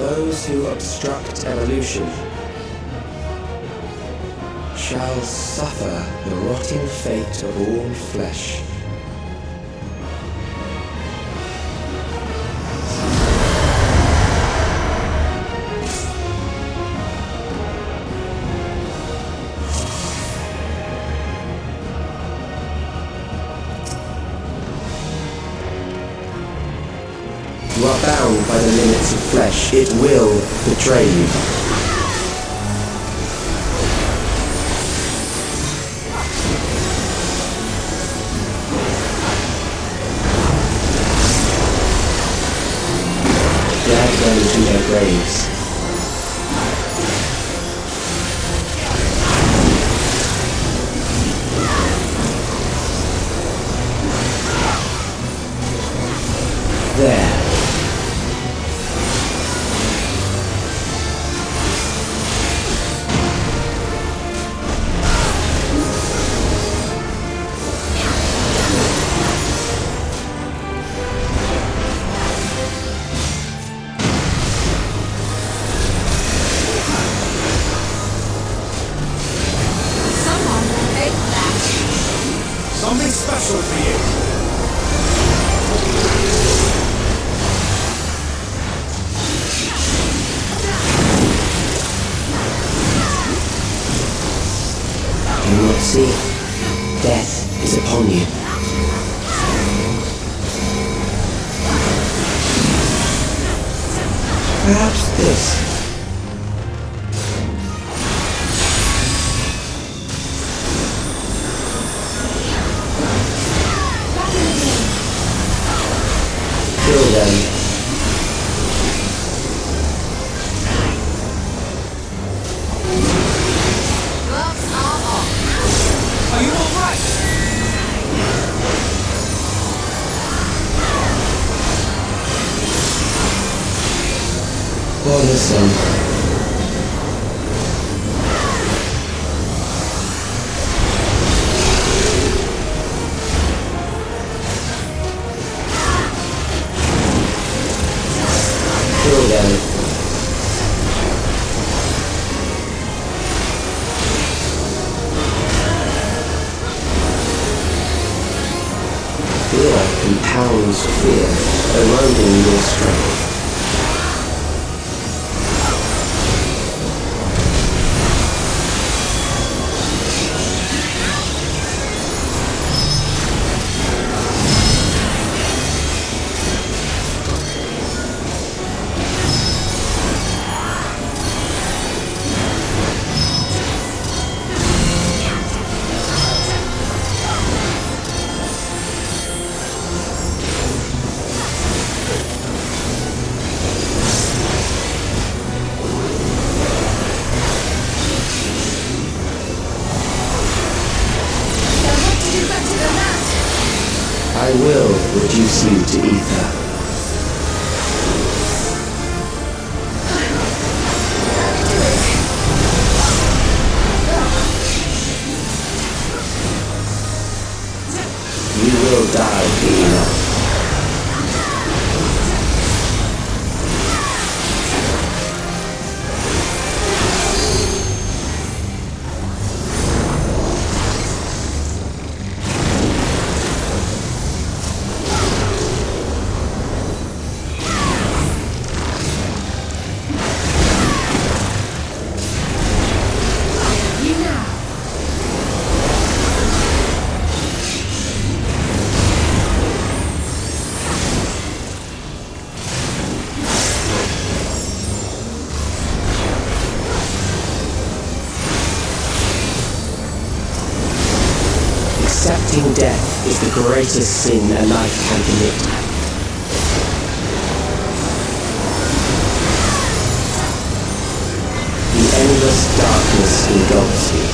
those who obstruct evolution shall suffer the rotting fate of all flesh. You are bound by the limits of flesh. It will betray you. Drag them to their graves. There. Something special for you. Do you not see? Death is upon you. Perhaps this. Kill them. Are you all right? Oh, listen. Kill them. Fear compounds fear, eroding your strength. I will reduce you to ether. You will die, Hina. Accepting death is the greatest sin a life can commit. The endless darkness engulfs you.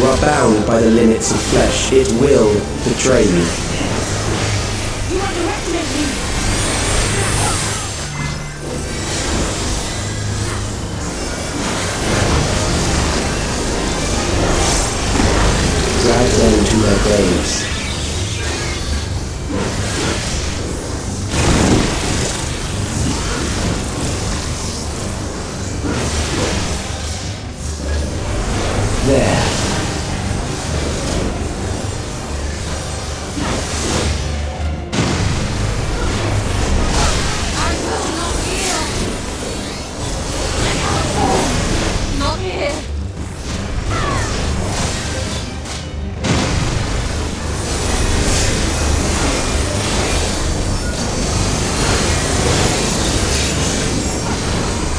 You are bound by the limits of flesh. It will betray you. You underestimate me! Drag them to their graves. There. I will not heal! Not here!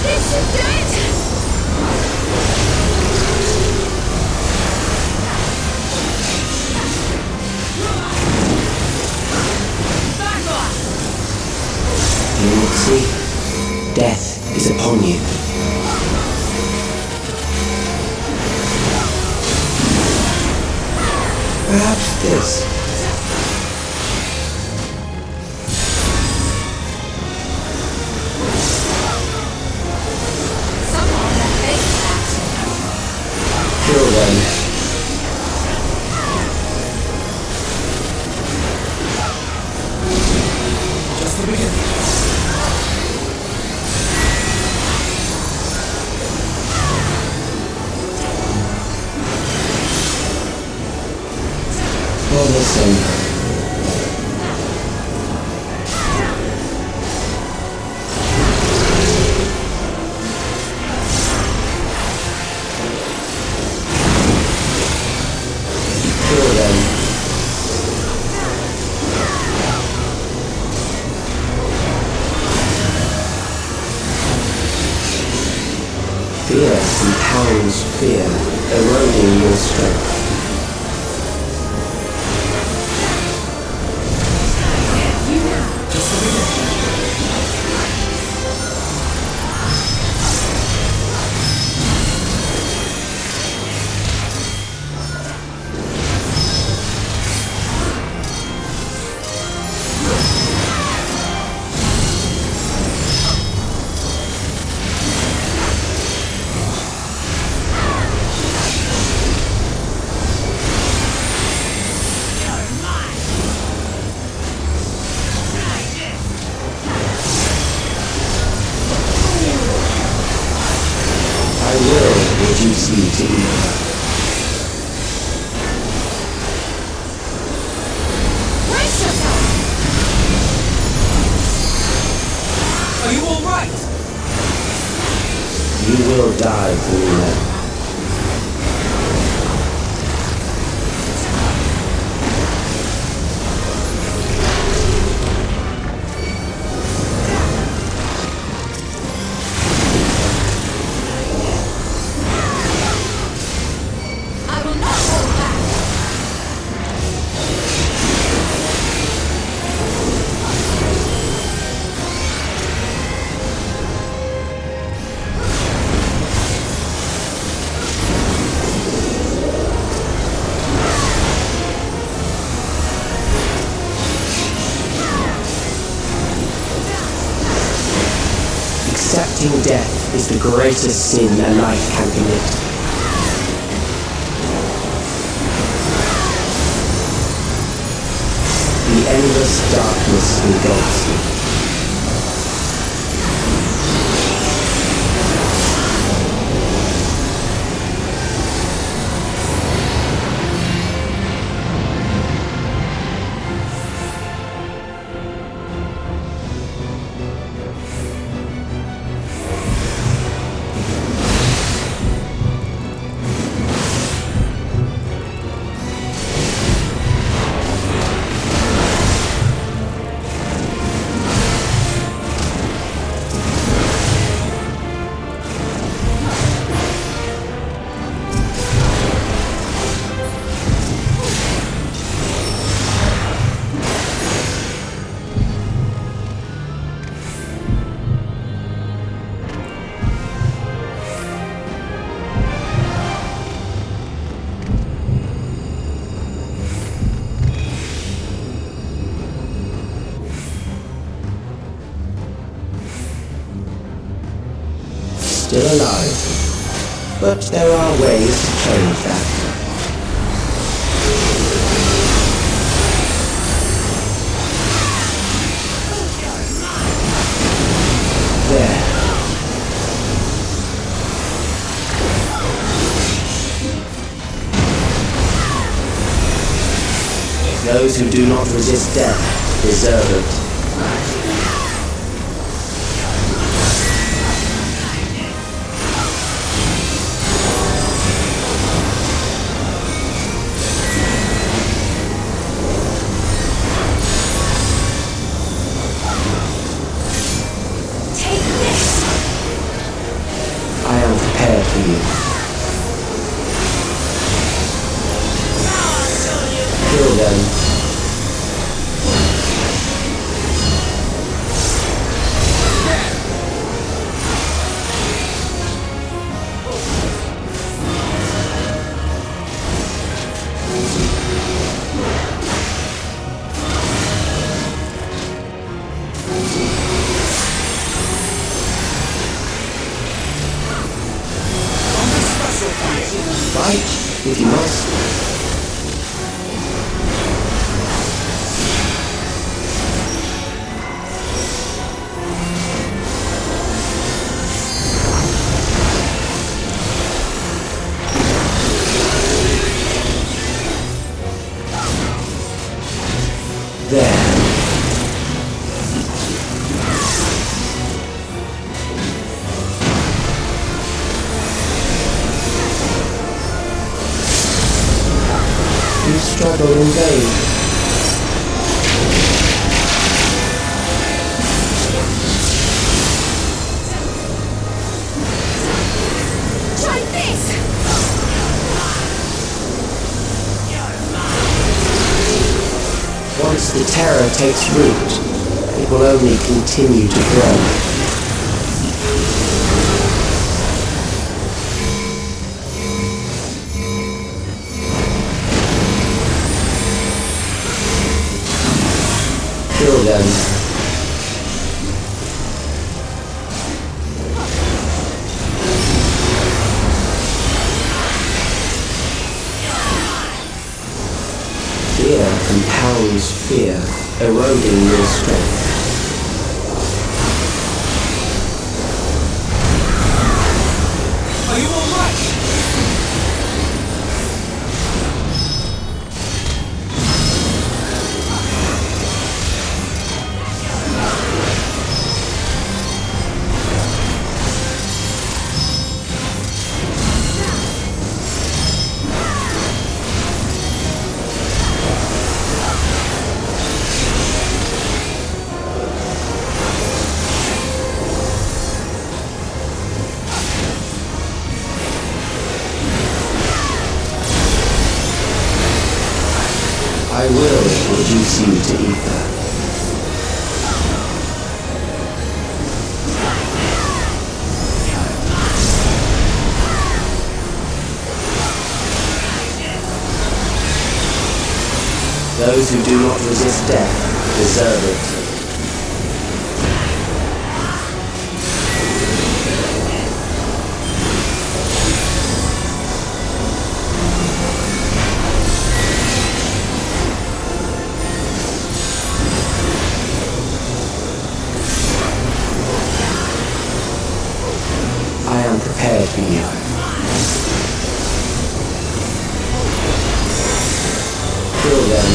This should do it! See, death is upon you. Perhaps this. Someone that faked that. Kill them. Just the beginning. Well, listen. Kill them. Fear compounds fear, eroding your strength. I will reduce you to evil. Brace yourself! Are you alright? You will die for me. I will not hold back! Accepting death is the greatest sin a life can commit. The endless darkness engulfs you. still alive. But there are ways to change that. There. Those who do not resist death deserve it. I am prepared for you. Kill them. Fight, if you must. There. You struggle in vain. Try this! Once the terror takes root, it will only continue to grow. Kill them. Fear compounds fear, eroding your strength. Are you alright? I will reduce you to ether. Those who do not resist death deserve it. I am prepared for you. Kill them.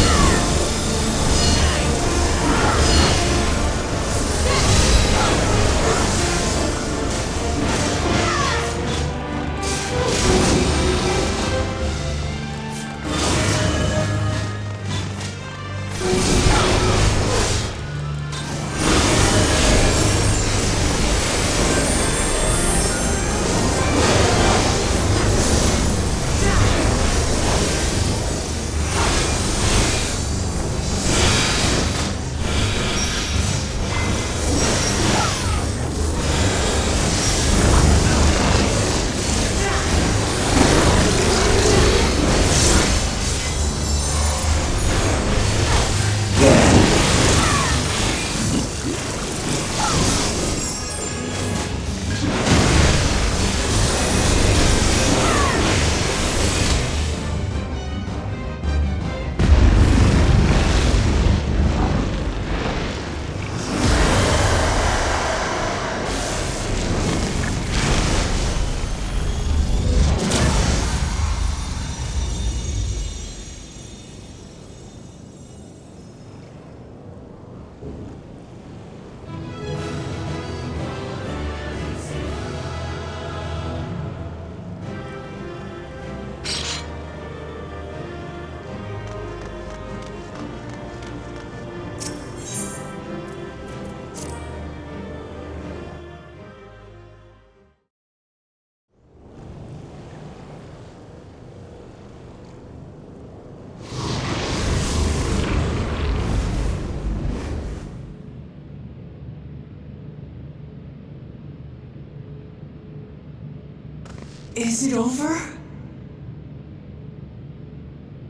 Is it over?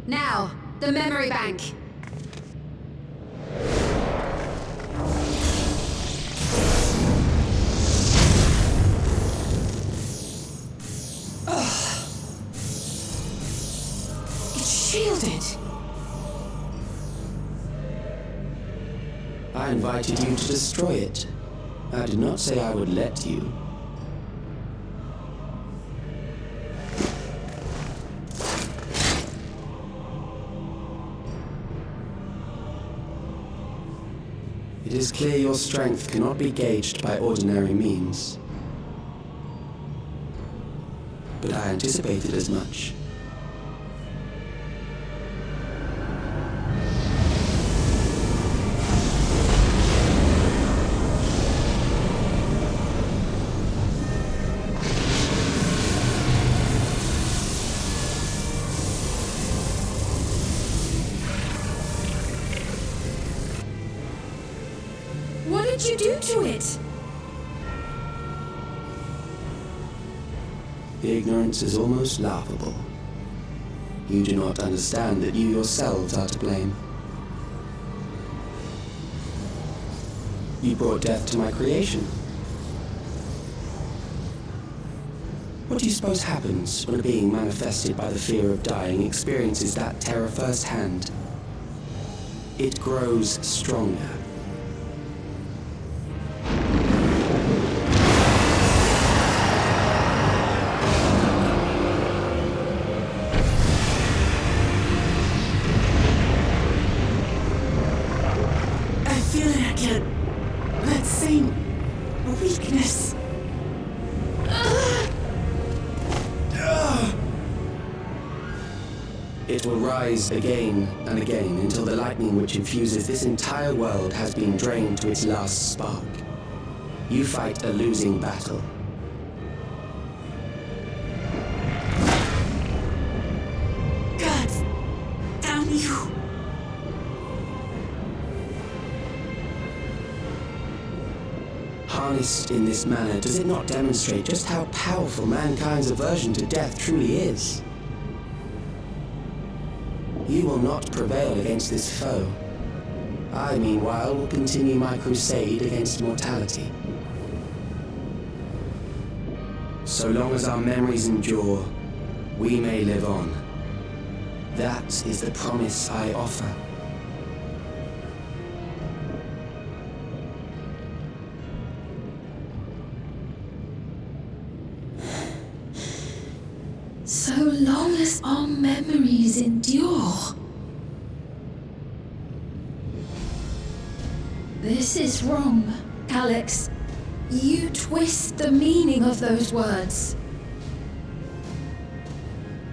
Now, the memory bank. It's shielded. I invited you to destroy it. I did not say I would let you. It is clear your strength cannot be gauged by ordinary means. But I anticipated as much. What did you do to it? The ignorance is almost laughable. You do not understand that you yourselves are to blame. You brought death to my creation. What do you suppose happens when a being manifested by the fear of dying experiences that terror firsthand? It grows stronger. I feel it again. That same weakness. It will rise again and again until the lightning which infuses this entire world has been drained to its last spark. You fight a losing battle. God damn you. Harnessed in this manner, does it not demonstrate just how powerful mankind's aversion to death truly is? You will not prevail against this foe. I, meanwhile, will continue my crusade against mortality. So long as our memories endure, we may live on. That is the promise I offer. So long as our memories endure. This is wrong, Alex. You twist the meaning of those words.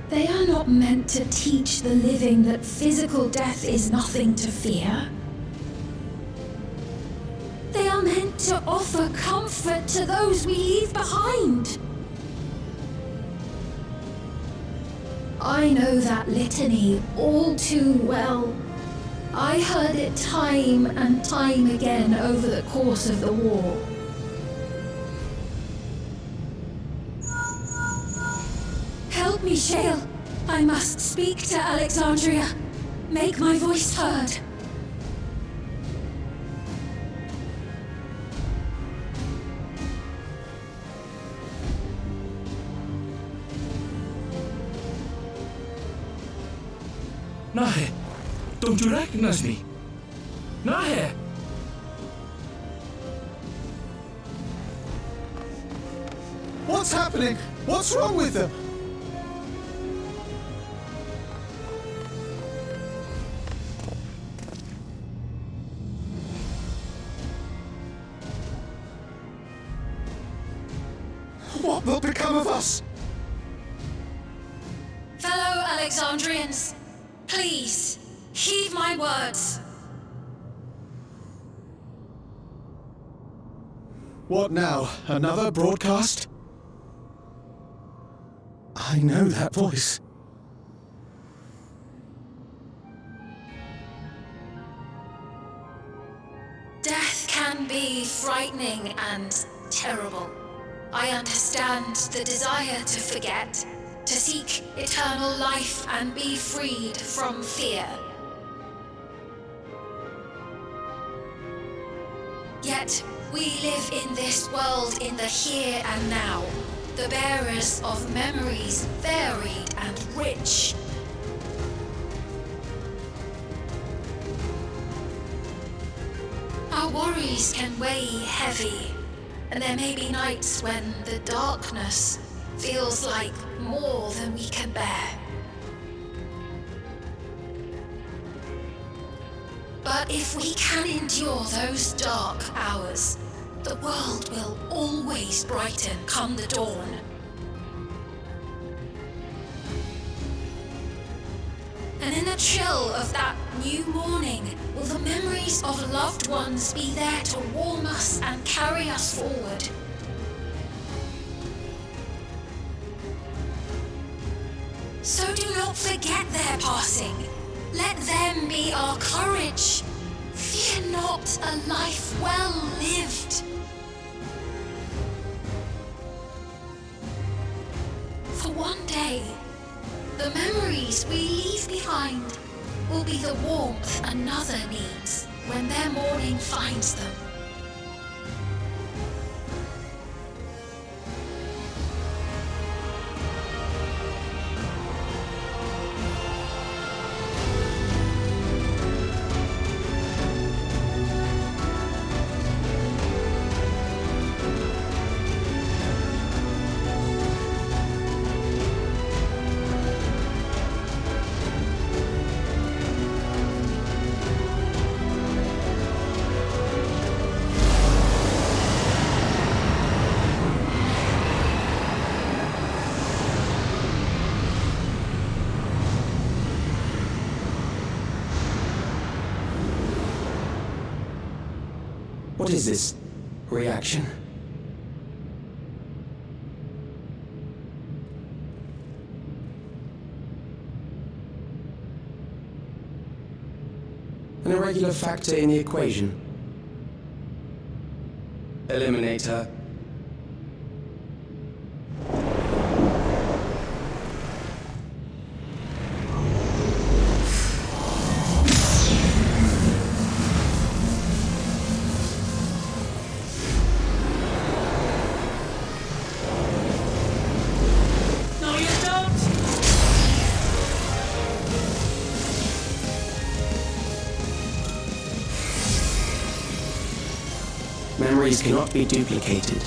They are not meant to teach the living that physical death is nothing to fear. They are meant to offer comfort to those we leave behind. I know that litany all too well. I heard it time and time again over the course of the war. Help me, Shale. I must speak to Alexandria. Make my voice heard. Nahe, don't you recognize me? Nahe! What's happening? What's wrong with them? What will become of us? Fellow Alexandrians, please, heed my words. What now? Another broadcast? I know that voice. Death can be frightening and terrible. I understand the desire to forget, to seek eternal life and be freed from fear. Yet, we live in this world in the here and now, the bearers of memories varied and rich. Our worries can weigh heavy, and there may be nights when the darkness feels like more than we can bear. But if we can endure those dark hours, the world will always brighten come the dawn. And in the chill of that new morning, will the memories of loved ones be there to warm us and carry us forward? So do not forget their passing. Let them be our courage. Fear not a life well lived. For one day, the memories we leave behind will be the warmth another needs when their morning finds them. What is this reaction? An irregular factor in the equation. Eliminate her. Memories cannot be duplicated,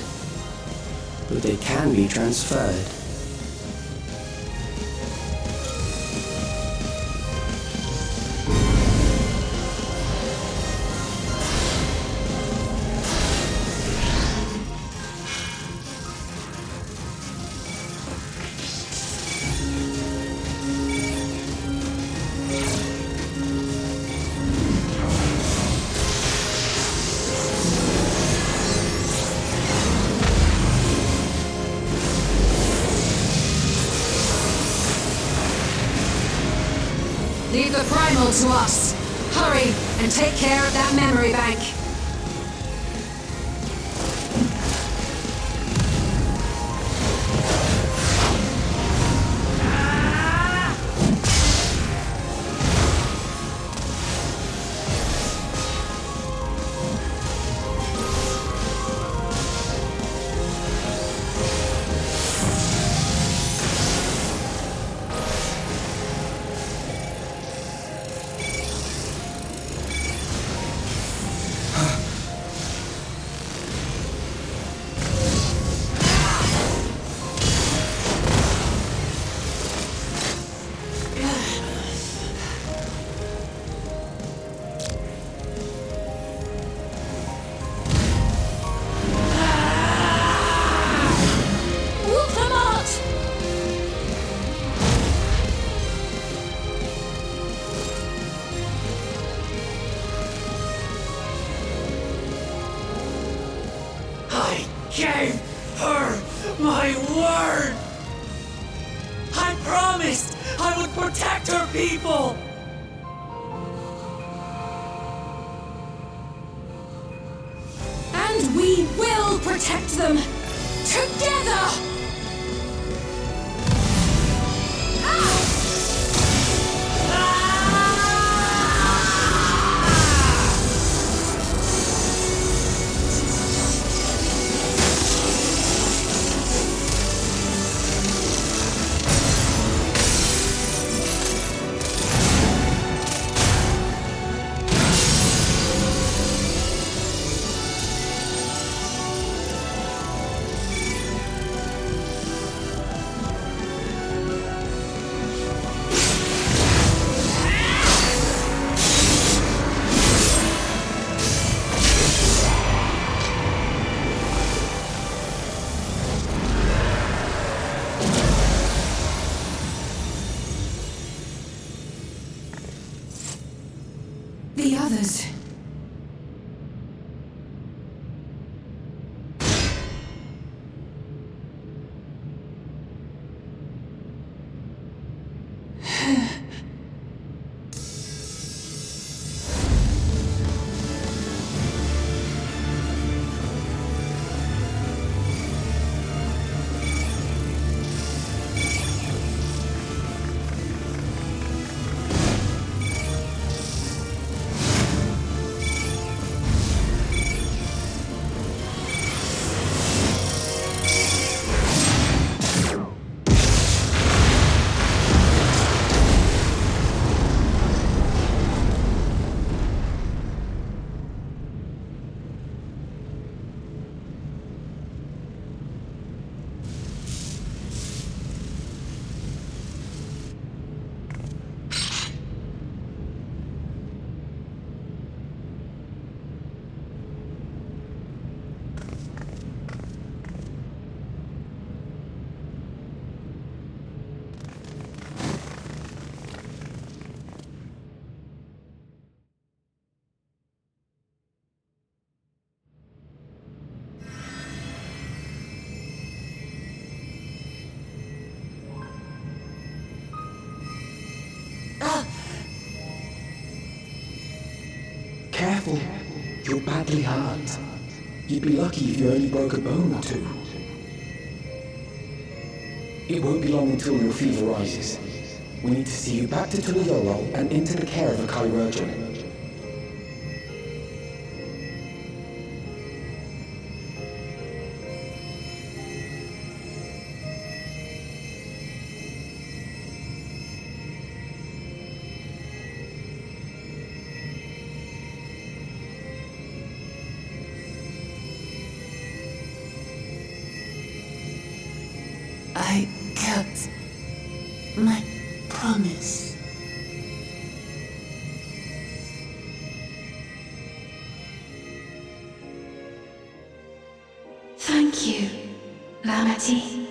but they can be transferred. Leave the primal to us. Hurry and take care of that memory bank. Gave her my word! I promised I would protect her people! And we will protect them! Together! The others. Careful, you're badly hurt. You'd be lucky if you only broke a bone or two. It won't be long until your fever rises. We need to see you back to Tuliyolo and into the care of a chirurgeon. I kept my promise. Thank you, Lamity.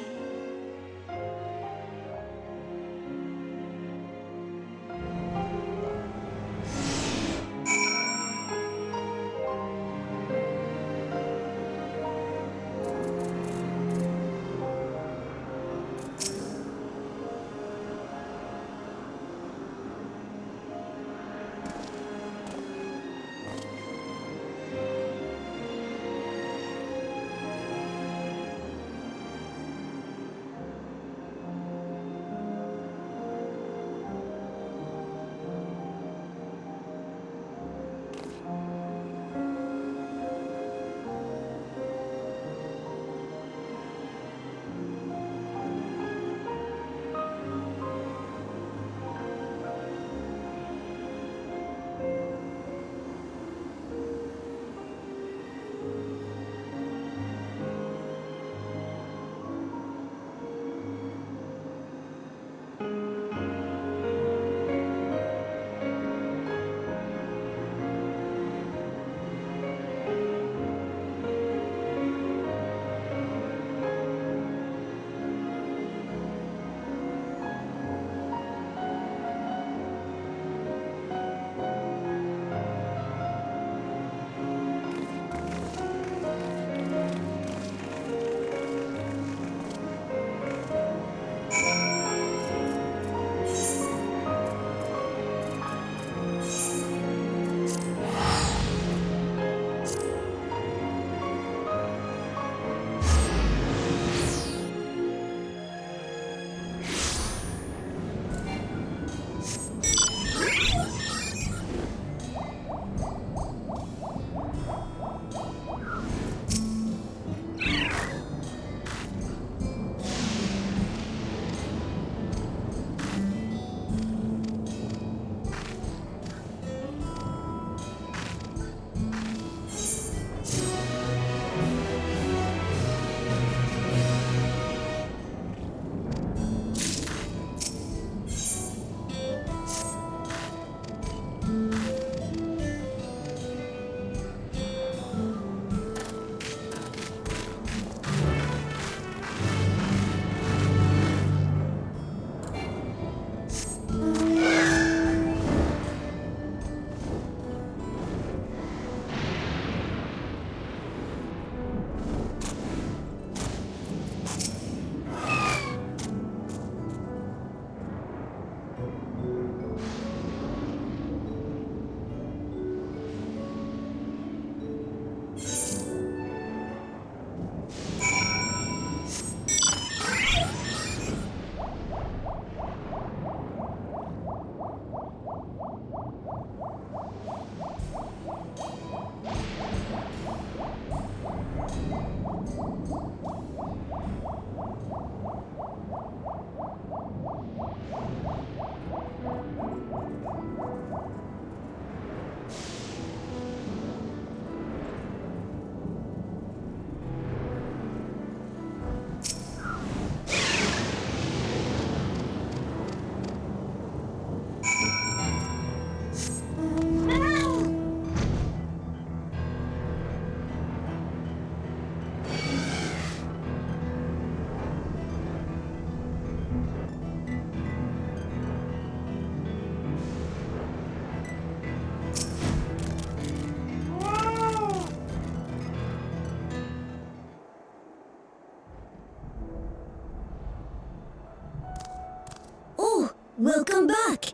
Welcome back!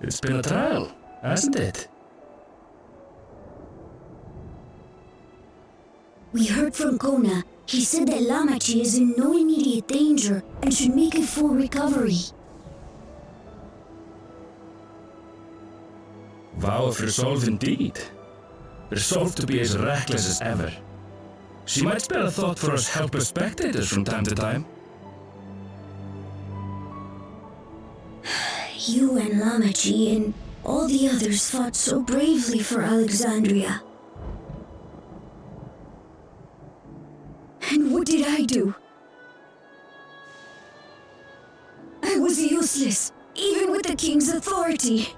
It's been a trial, hasn't it? We heard from Kona. He said that Lamachi is in no immediate danger and should make a full recovery. Vow of resolve indeed. Resolved to be as reckless as ever. She might spare a thought for us helpless spectators from time to time. You and Lamachi and all the others fought so bravely for Alexandria. And what did I do? I was useless, even with the king's authority.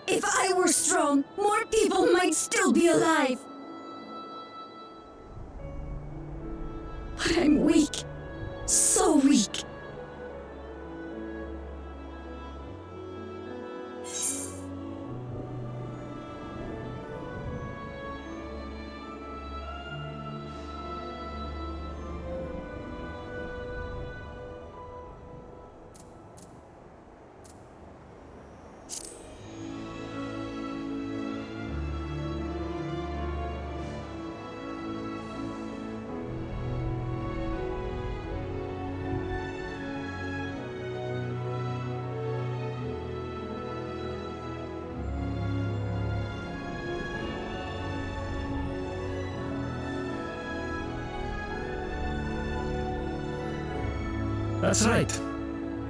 If I were strong, more people might still be alive. But I'm weak. So weak. That's right.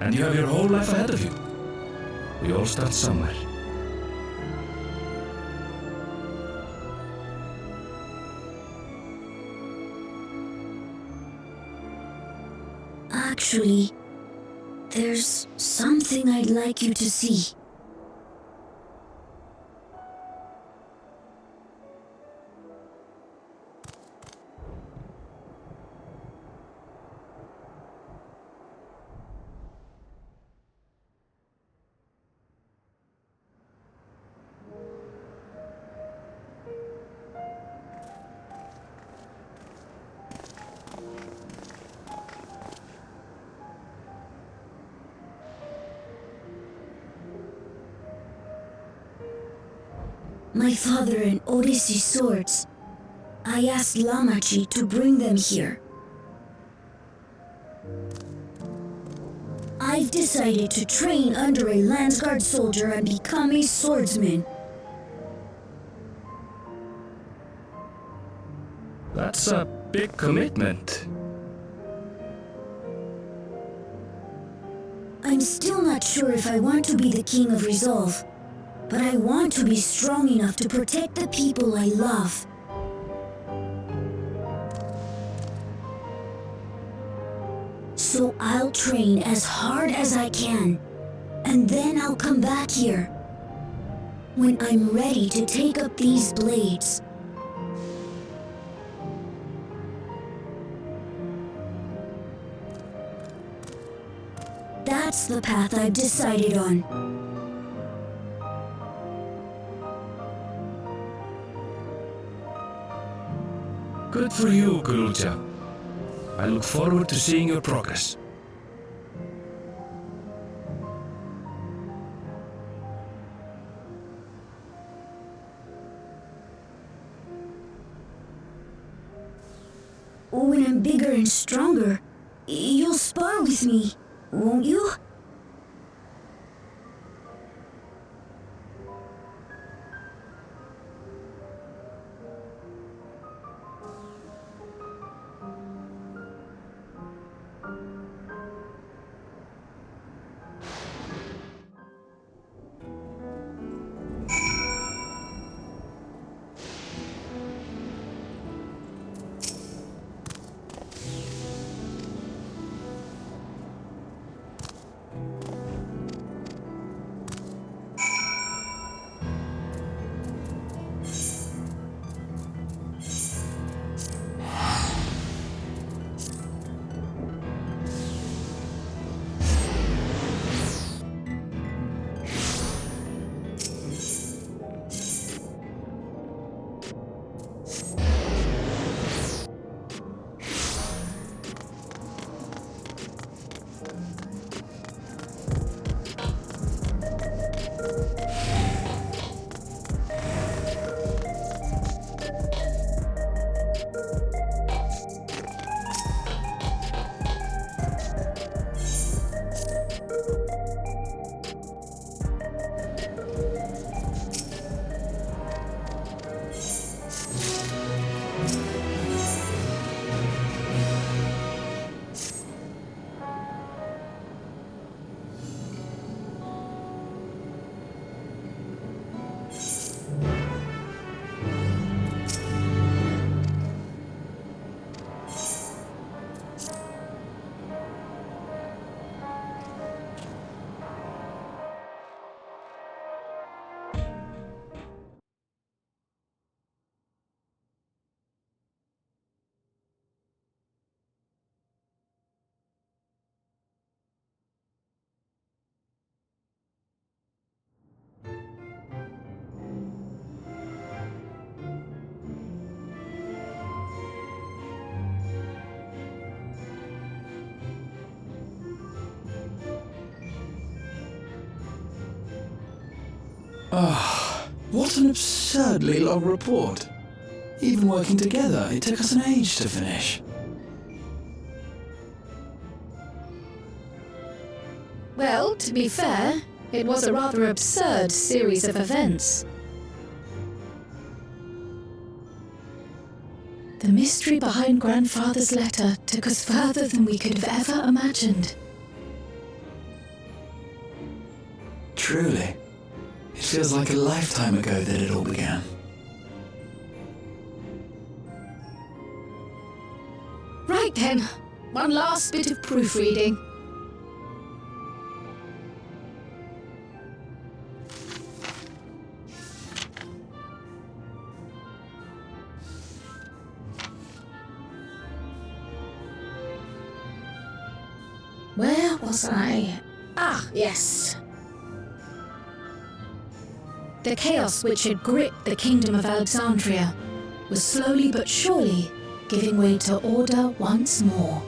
And you have your whole life ahead of you. We all start somewhere. Actually, there's something I'd like you to see. My father and Odyssey's swords. I asked Lamachi to bring them here. I've decided to train under a Landsguard soldier and become a swordsman. That's a big commitment. I'm still not sure if I want to be the King of Resolve, but I want to be strong enough to protect the people I love. So I'll train as hard as I can, and then I'll come back here when I'm ready to take up these blades. That's the path I've decided on. Good for you, Guruja. I look forward to seeing your progress. When I'm bigger and stronger, you'll spar with me, won't you? What an absurdly long report. Even working together, it took us an age to finish. Well, to be fair, it was a rather absurd series of events. The mystery behind Grandfather's letter took us further than we could have ever imagined. Truly. It feels like a lifetime ago that it all began. Right then, one last bit of proofreading. Where was I? Ah, yes. The chaos which had gripped the kingdom of Alexandria was slowly but surely giving way to order once more.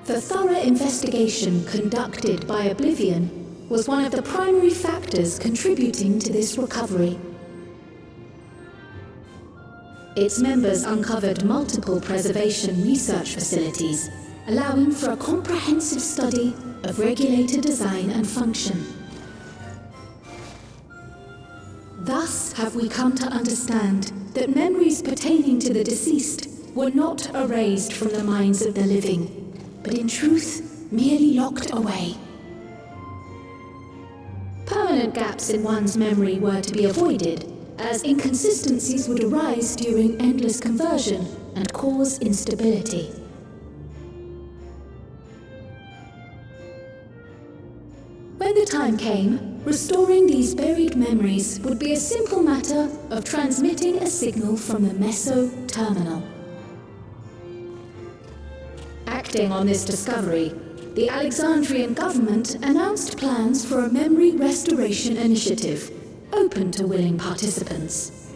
The thorough investigation conducted by Oblivion was one of the primary factors contributing to this recovery. Its members uncovered multiple preservation research facilities, allowing for a comprehensive study of regulator design and function. Thus have we come to understand that memories pertaining to the deceased were not erased from the minds of the living, but in truth merely locked away. Permanent gaps in one's memory were to be avoided, as inconsistencies would arise during endless conversion and cause instability. When the time came, restoring these buried memories would be a simple matter of transmitting a signal from the meso terminal. Acting on this discovery, the Alexandrian government announced plans for a memory restoration initiative, open to willing participants.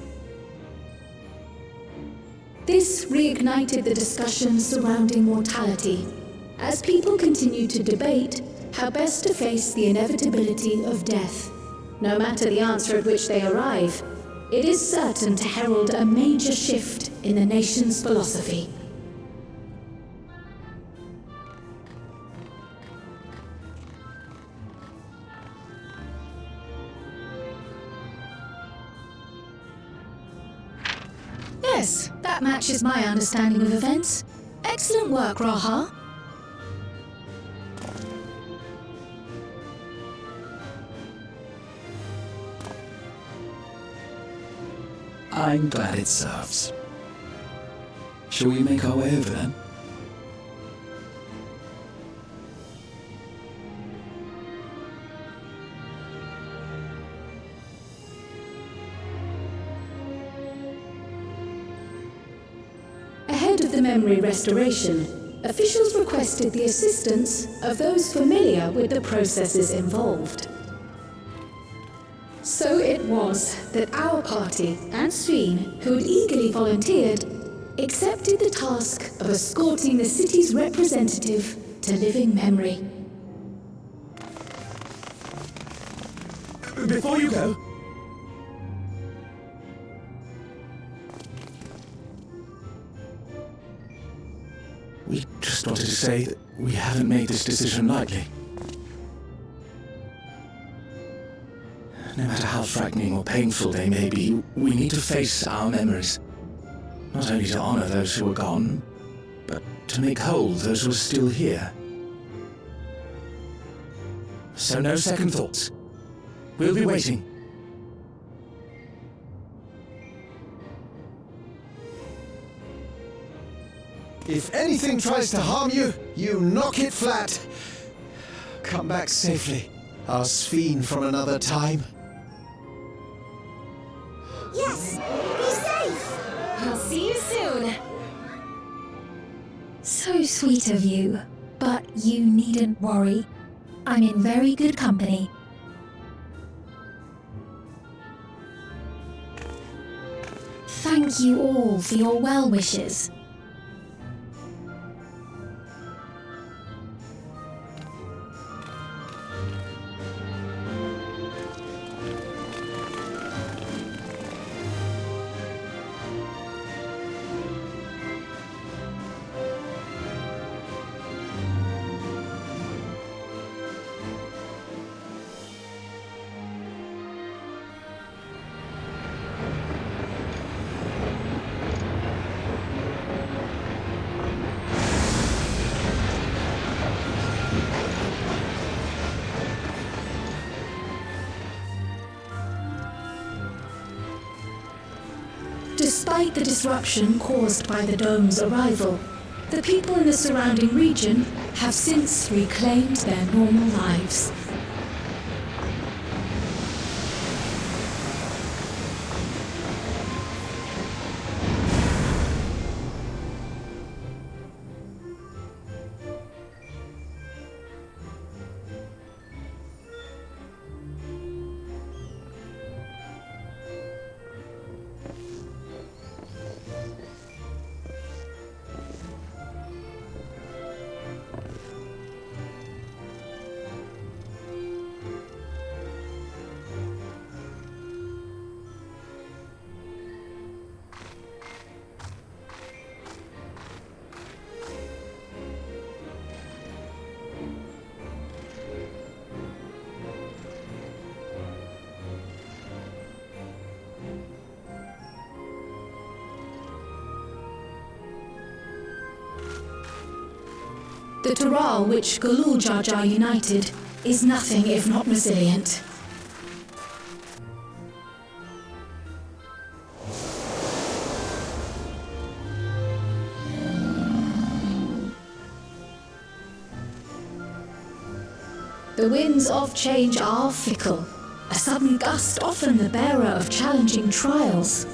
This reignited the discussion surrounding mortality, as people continued to debate how best to face the inevitability of death. No matter the answer at which they arrive, it is certain to herald a major shift in the nation's philosophy. Yes, that matches my understanding of events. Excellent work, Raha. I'm glad it serves. Shall we make our way over then? Ahead of the memory restoration, officials requested the assistance of those familiar with the processes involved. So it was that our party and Sveen, who had eagerly volunteered, accepted the task of escorting the city's representative to living memory. Before you go, We just wanted to say that we haven't made this decision lightly. No matter how frightening or painful they may be, we need to face our memories. Not only to honor those who are gone, but to make whole those who are still here. So no second thoughts. We'll be waiting. if anything tries to harm you, you knock it flat. Come back safely, our Sphene from another time. Yes, be safe! I'll see you soon. So sweet of you, but you needn't worry. I'm in very good company. Thank you all for your well wishes. Despite the disruption caused by the dome's arrival, the people in the surrounding region have since reclaimed their normal lives. The Tural which Galul Jar Jar united is nothing if not resilient. The winds of change are fickle, a sudden gust often the bearer of challenging trials.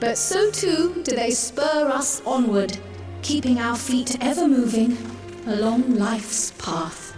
But so too do they spur us onward, keeping our feet ever moving along life's path.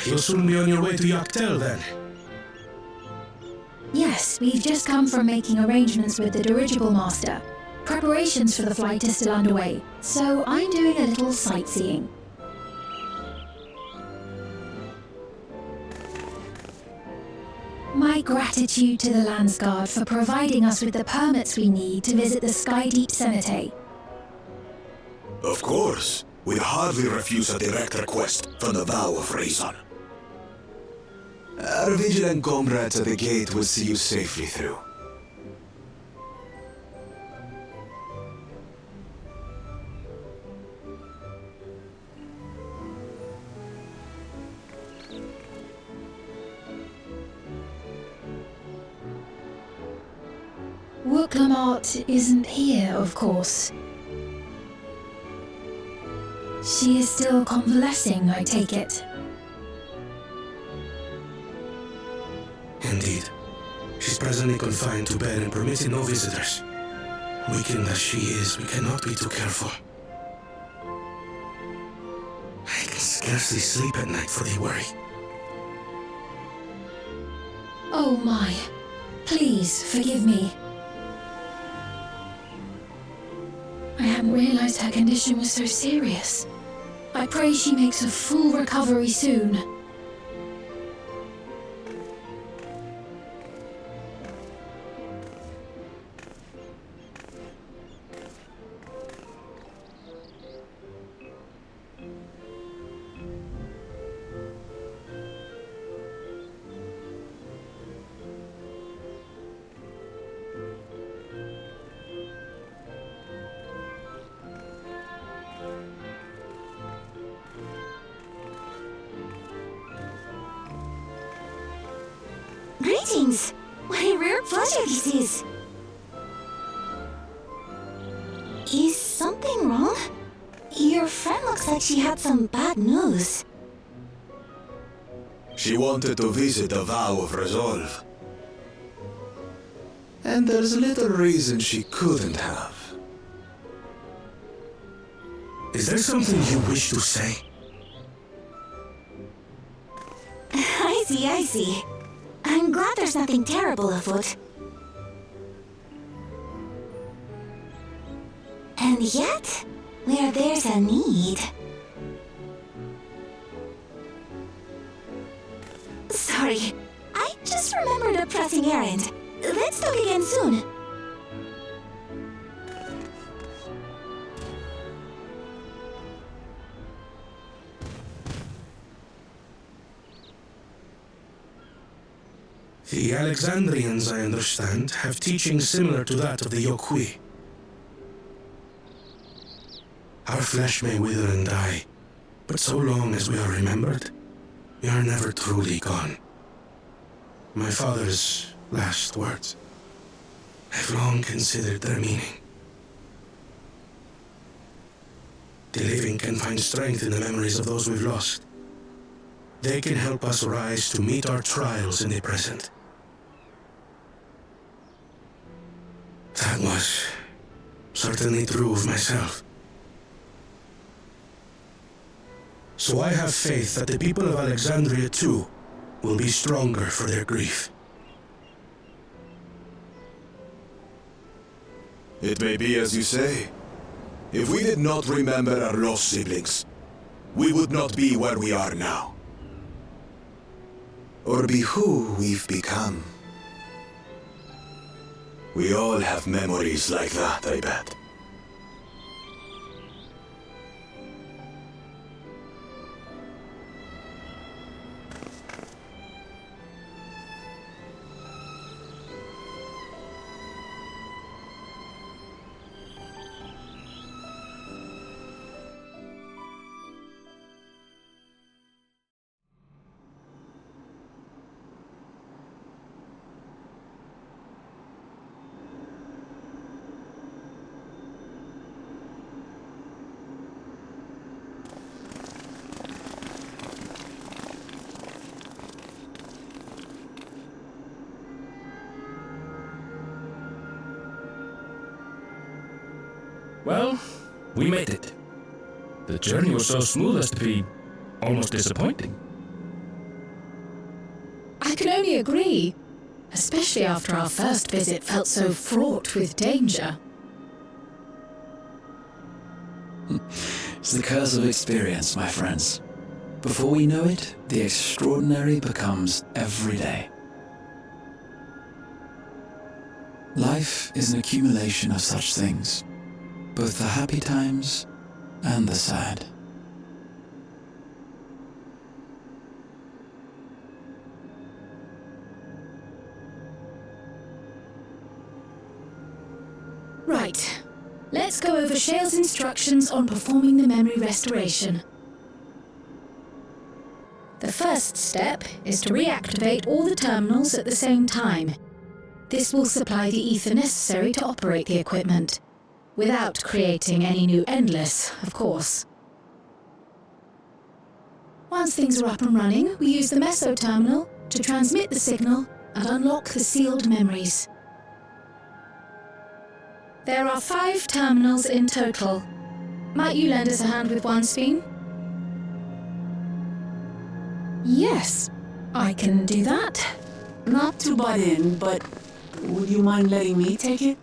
You'll soon be on your way to Yaktel, then? Yes, we've just come from making arrangements with the dirigible master. Preparations for the flight are still underway, so I'm doing a little sightseeing. My gratitude to the Landsguard for providing us with the permits we need to visit the Skydeep Cemetery. Of course. We'd hardly refuse a direct request from the Vow of Reason. Our vigilant comrades at the gate will see you safely through. Wooklamart isn't here, of course. She is still convalescing, I take it. Indeed. She's presently confined to bed and permitted no visitors. Weakened as she is, we cannot be too careful. I can scarcely sleep at night for the worry. Oh my. Please, forgive me. I hadn't realized her condition was so serious. I pray she makes a full recovery soon. Greetings! What a rare pleasure this is! Is something wrong? Your friend looks like she had some bad news. She wanted to visit the Vow of Resolve. And there's little reason she couldn't have. Is there something you wish to say? I see. I'm glad there's nothing terrible afoot. And yet, where there's a need... Sorry, I just remembered a pressing errand. Let's talk again soon. The Alexandrians, I understand, have teaching similar to that of the Yokui. Our flesh may wither and die, but so long as we are remembered, we are never truly gone. My father's last words. I've long considered their meaning. The living can find strength in the memories of those we've lost. They can help us rise to meet our trials in the present. That was certainly true of myself. So I have faith that the people of Alexandria too will be stronger for their grief. It may be as you say. If we did not remember our lost siblings, we would not be where we are now. Or be who we've become. We all have memories like that, I bet. Well, we made it. The journey was so smooth as to be almost disappointing. I can only agree, especially after our first visit felt so fraught with danger. It's the curse of experience, my friends. Before we know it, the extraordinary becomes every day. Life is an accumulation of such things, both the happy times and the sad. Right. Let's go over Shale's instructions on performing the memory restoration. The first step is to reactivate all the terminals at the same time. This will supply the ether necessary to operate the equipment, without creating any new endless, of course. Once things are up and running, we use the meso terminal to transmit the signal and unlock the sealed memories. There are 5 terminals in total. Might you lend us a hand with one, Sveen? Yes, I can do that. Not to butt in, but would you mind letting me take it?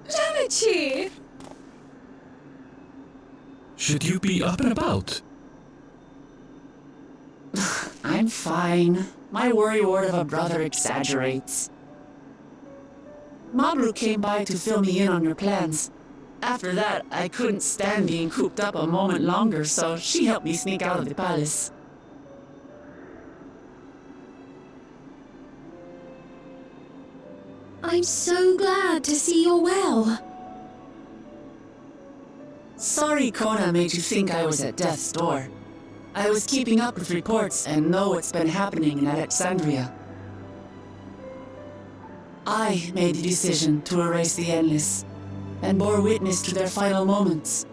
Janichi! Should you be up and about? I'm fine. My worrywart of a brother exaggerates. Mabru came by to fill me in on your plans. After that, I couldn't stand being cooped up a moment longer, so she helped me sneak out of the palace. I'm so glad to see you're well. Sorry Kona made you think I was at death's door. I was keeping up with reports and know what's been happening in Alexandria. I made the decision to erase the Endless, and bore witness to their final moments.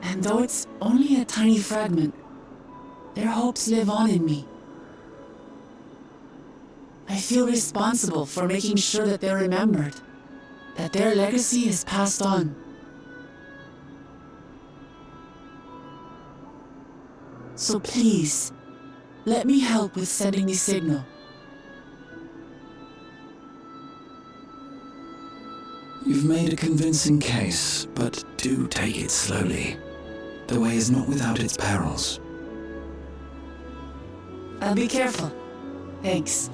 And though it's only a tiny fragment, their hopes live on in me. I feel responsible for making sure that they're remembered, that their legacy is passed on. So please, let me help with sending the signal. You've made a convincing case, but do take it slowly. The way is not without its perils. I'll be careful. Thanks.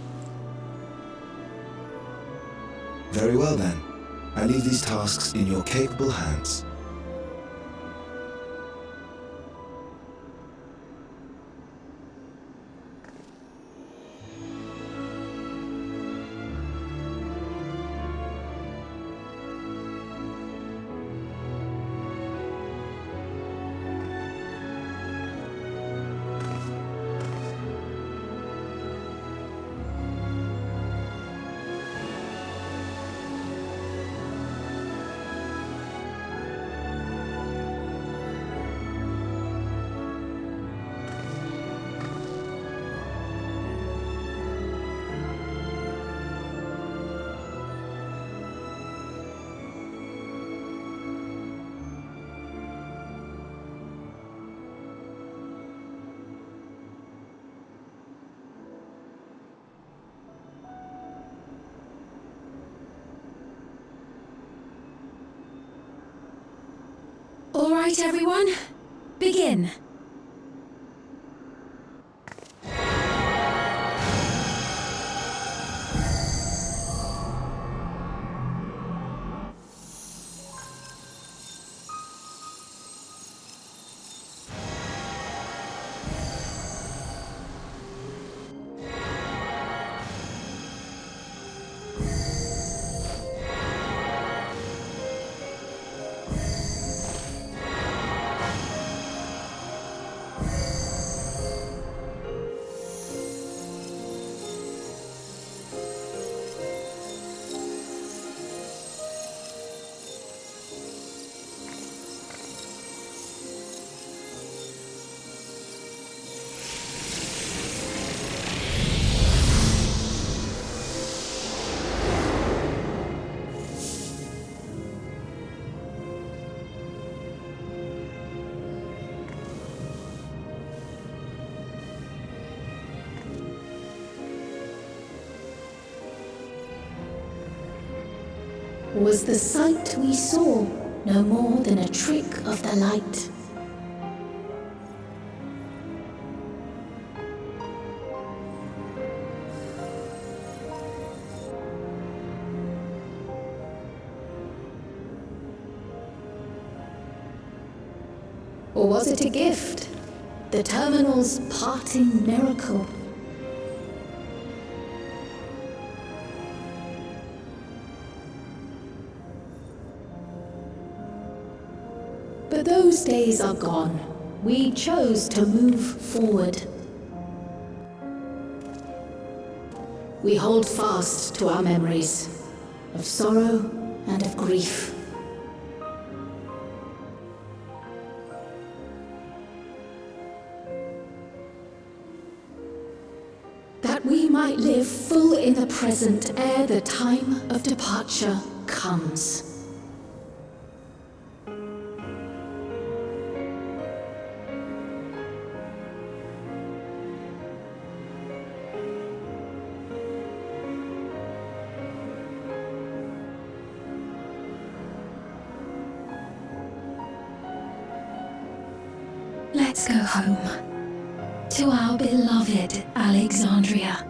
Very well then. I leave these tasks in your capable hands. All right, everyone. Begin. Was the sight we saw no more than a trick of the light? Or was it a gift? The terminal's parting miracle? But those days are gone. We chose to move forward. We hold fast to our memories of sorrow and of grief. That we might live full in the present ere the time of departure comes. Let's go home. To our beloved Alexandria.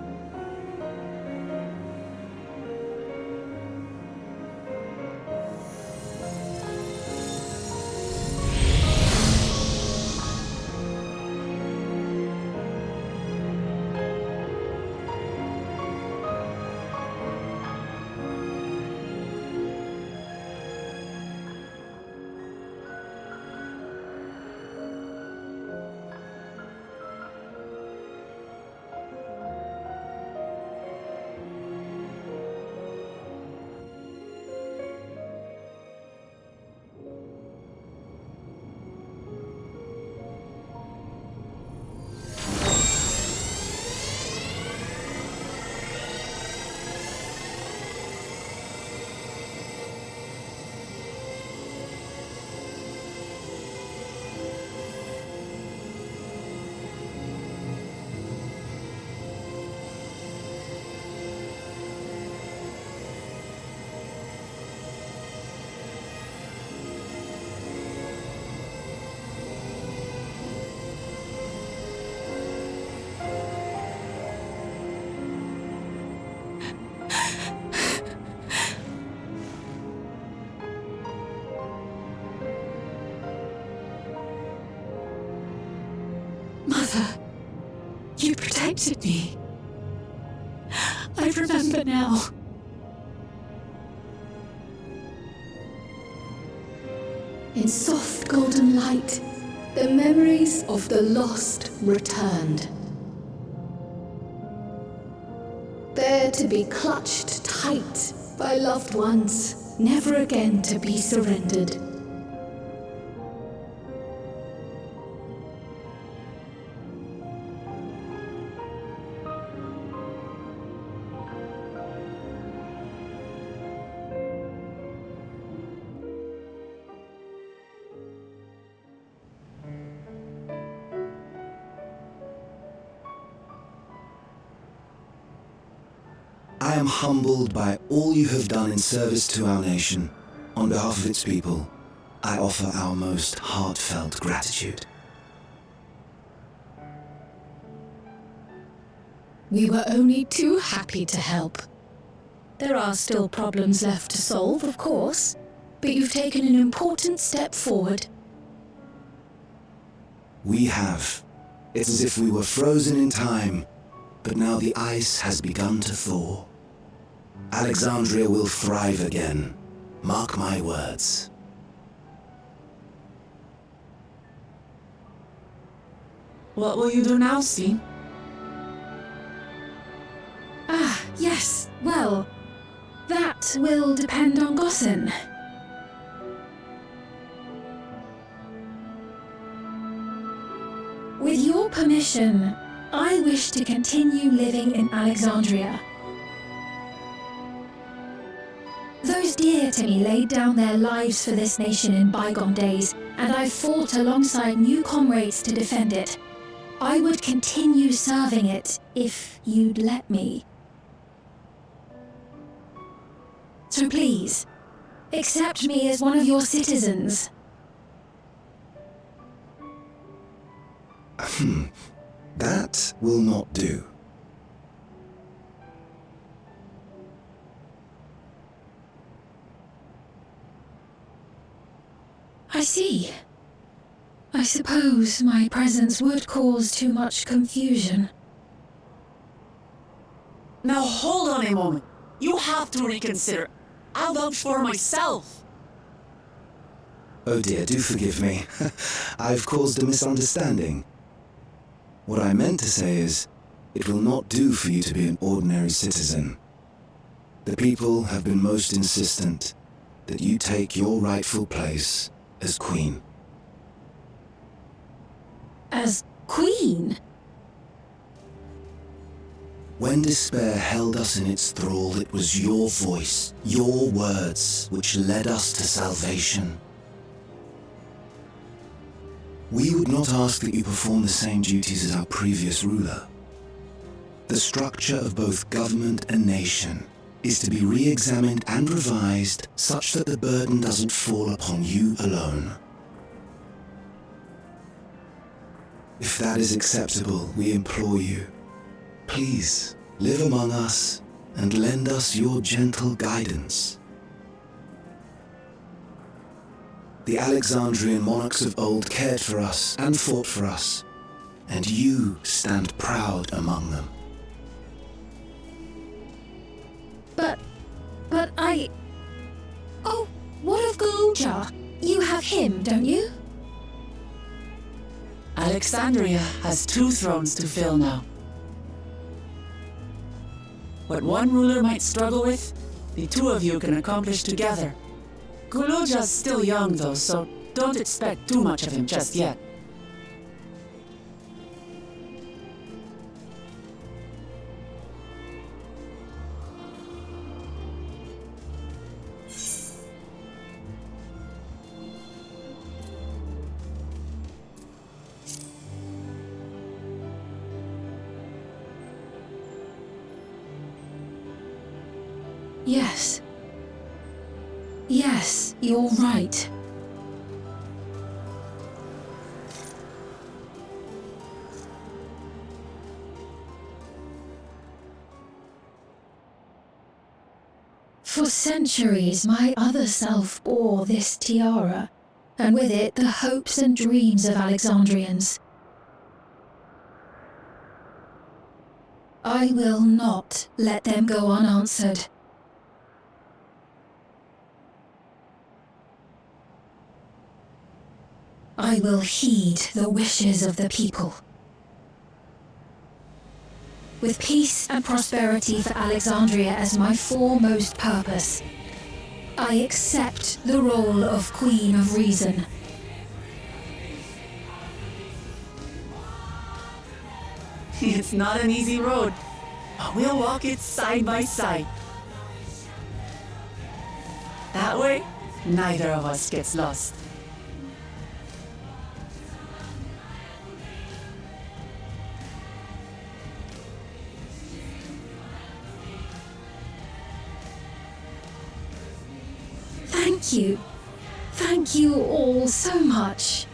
Mother, you protected me. I remember now. In soft golden light, the memories of the lost returned. There to be clutched tight by loved ones, never again to be surrendered. I am humbled by all you have done in service to our nation. On behalf of its people, I offer our most heartfelt gratitude. We were only too happy to help. There are still problems left to solve, of course, but you've taken an important step forward. We have. It's as if we were frozen in time, but now the ice has begun to thaw. Alexandria will thrive again. Mark my words. What will you do now, Steve? Yes, well, that will depend on Gossen. With your permission, I wish to continue living in Alexandria. Those dear to me laid down their lives for this nation in bygone days, and I fought alongside new comrades to defend it. I would continue serving it if you'd let me. So please, accept me as one of your citizens. That will not do. I see. I suppose my presence would cause too much confusion. Now hold on a moment. You have to reconsider. I'll vouch for myself. Oh dear, do forgive me. I've caused a misunderstanding. What I meant to say is, it will not do for you to be an ordinary citizen. The people have been most insistent that you take your rightful place as queen. As queen? When despair held us in its thrall, it was your voice, your words, which led us to salvation. We would not ask that you perform the same duties as our previous ruler. The structure of both government and nation is to be re-examined and revised such that the burden doesn't fall upon you alone. If that is acceptable, we implore you, please live among us and lend us your gentle guidance. The Alexandrian monarchs of old cared for us and fought for us, and you stand proud among them. But I... Oh, what of Galuja? You have him, don't you? Alexandria has 2 thrones to fill now. What one ruler might struggle with, the 2 of you can accomplish together. Galuja's still young though, so don't expect too much of him just yet. Yes. Yes, you're right. For centuries, my other self bore this tiara, and with it the hopes and dreams of Alexandrians. I will not let them go unanswered. I will heed the wishes of the people. With peace and prosperity for Alexandria as my foremost purpose, I accept the role of Queen of Reason. It's not an easy road, but we'll walk it side by side. That way, neither of us gets lost. Thank you. Thank you all so much.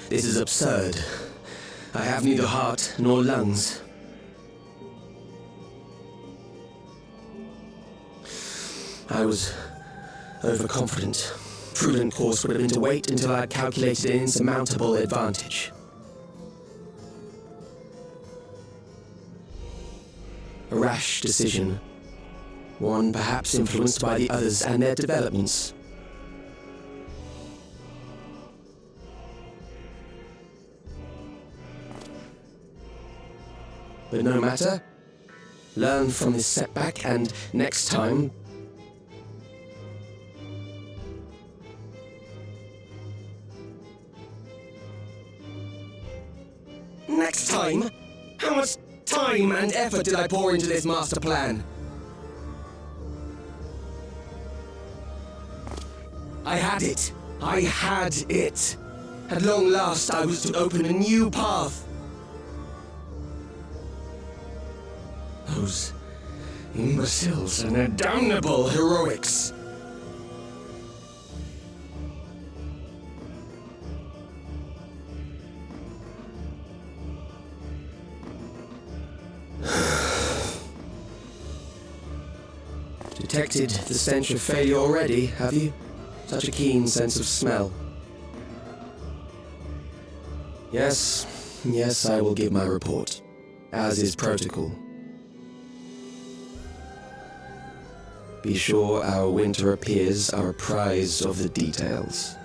This is absurd. I have neither heart nor lungs. I was overconfident. Prudent course would have been to wait until I had calculated an insurmountable advantage. A rash decision. One perhaps influenced by the others and their developments. But no matter. Learn from this setback and next time... Next time? How much time and effort did I pour into this master plan? I had it. I had it. At long last, I was to open a new path. Those imbeciles and their damnable heroics. Detected the stench of failure already, have you? Such a keen sense of smell. Yes, I will give my report, as is protocol. Be sure our winter appears are apprised of the details.